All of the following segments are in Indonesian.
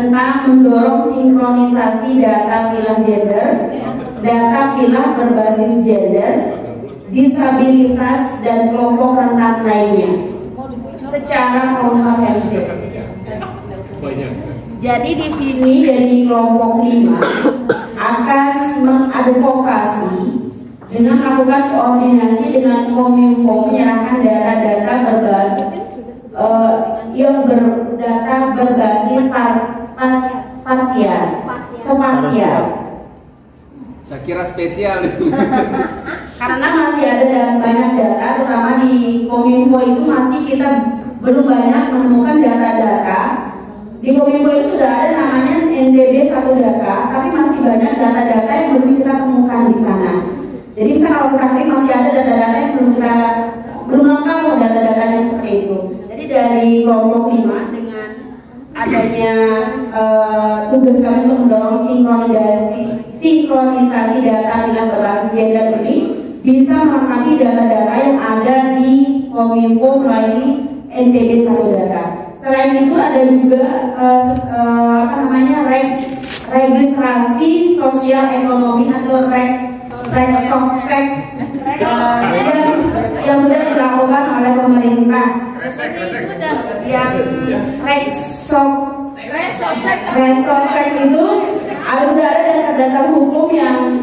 tentang mendorong sinkronisasi data pilah gender, data pilah berbasis gender, disabilitas dan kelompok rentan lainnya secara komprehensif. Jadi di sini dari kelompok 5 akan mengadvokasi dengan melakukan koordinasi dengan Kominfo menyerahkan data-data berbasis data berbasis spasial. Saya kira spesial. Karena masih ada banyak data, terutama di Kominfo itu masih kita belum banyak menemukan data-data. Di Kominfo itu sudah ada namanya NDB 1 data, tapi masih banyak data-data yang belum kita temukan di sana. Jadi misalnya kalau kita klik masih ada data-data yang belum lengkap loh data-datanya seperti itu. Jadi dari kelompok 5 dengan adanya tugas kami untuk mendorong sinkronisasi data pilah berbasis gender ini bisa melengkapi data-data yang ada di Kominfo melalui NTB 1 data. Selain itu ada juga registrasi sosial ekonomi atau Reksosek yang sudah dilakukan oleh pemerintah. Yang Reksosek itu harus sudah ada dasar-dasar hukum yang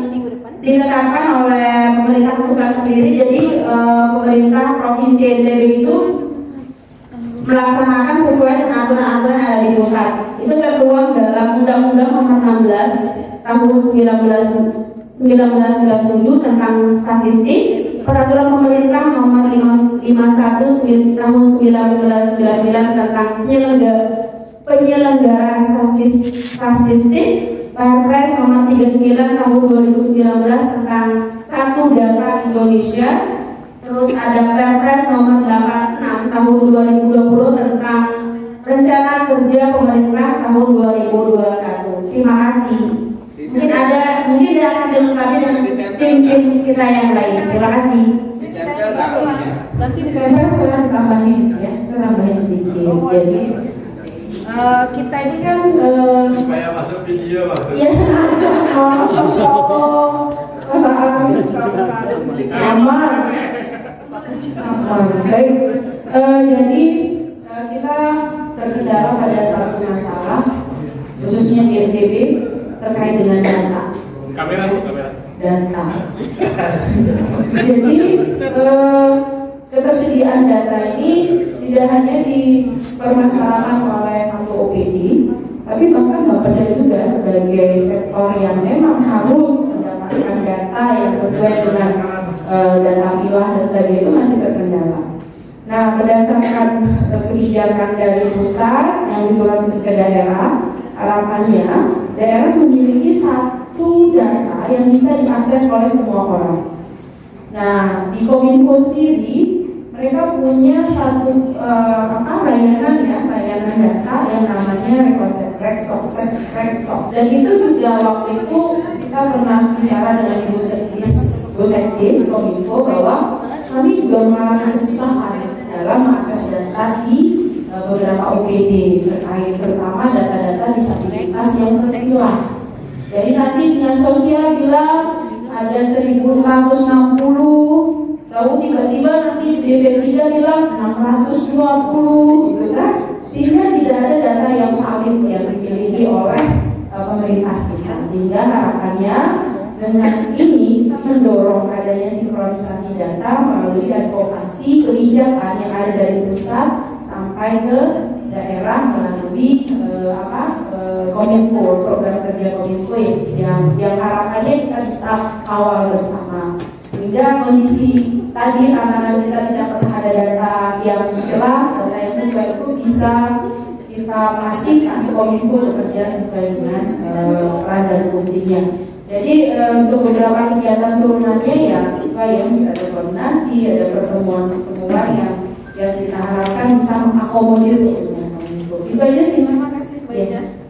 ditetapkan oleh pemerintah pusat sendiri. Jadi pemerintah provinsi NTB itu melaksanakan sesuai dengan aturan-aturan yang ada di pusat. Itu tertuang dalam Undang-Undang Nomor 16 Tahun 1997 tentang statistik, Peraturan Pemerintah Nomor 51 Tahun 1999 tentang penyelenggara statistik, Perpres Nomor 39 Tahun 2019 tentang Satu Data Indonesia. Terus ada Perpres Nomor 86 Tahun 2020 tentang Rencana Kerja Pemerintah tahun 2021. Terima kasih. Mungkin akan dilengkapi dengan tim kita yang lain. Terima kasih. Nanti saya tambahin ya, saya tambahin sedikit. Jadi kita ini kan supaya masuk video maksudnya. Ya sengaja. Aman. Baik. Jadi kita terkendala pada satu masalah, khususnya di NTB terkait dengan data. Data. Jadi ketersediaan data ini tidak hanya dipermasalahkan oleh satu OPD, tapi bahkan Bapeda juga sebagai sektor yang memang harus mendapatkan data yang sesuai dengan data pilah dan sebagainya itu masih terkendala. Nah, berdasarkan kebijakan dari pusat yang diturunkan ke daerah, harapannya daerah memiliki satu data yang bisa diakses oleh semua orang. Nah, di Kominfo sendiri mereka punya satu layanan data yang namanya Reksosek. Dan itu juga waktu itu kita pernah bicara dengan Ibu Sekdis Kominfo bahwa kami juga mengalami kesusahan dalam mengakses data di beberapa OPD terkait terutama data-data disabilitas yang terpilah. Jadi nanti dinas sosial bilang ada 1160, lalu tiba-tiba nanti DP3 bilang 620 gitu kan, sehingga tidak ada data yang valid yang dimiliki oleh pemerintah kita. Sehingga harapannya dengan ini mendorong adanya sinkronisasi data melalui advokasi kebijakan yang ada dari pusat sampai ke daerah melalui Kominfo, program kerja Kominfo yang harapannya kita bisa kawal bersama. Sehingga kondisi tadi tantangan kita tidak pernah ada data yang jelas, data yang sesuai itu bisa kita pastikan Kominfo bekerja sesuai dengan peran dan fungsinya. Jadi untuk beberapa kegiatan turunannya ya sesuai yang ada koordinasi, ada pertemuan yang kita harapkan bisa mengakomodir dengan Kominfo. Itu aja sih. Terima kasih Bu Ida.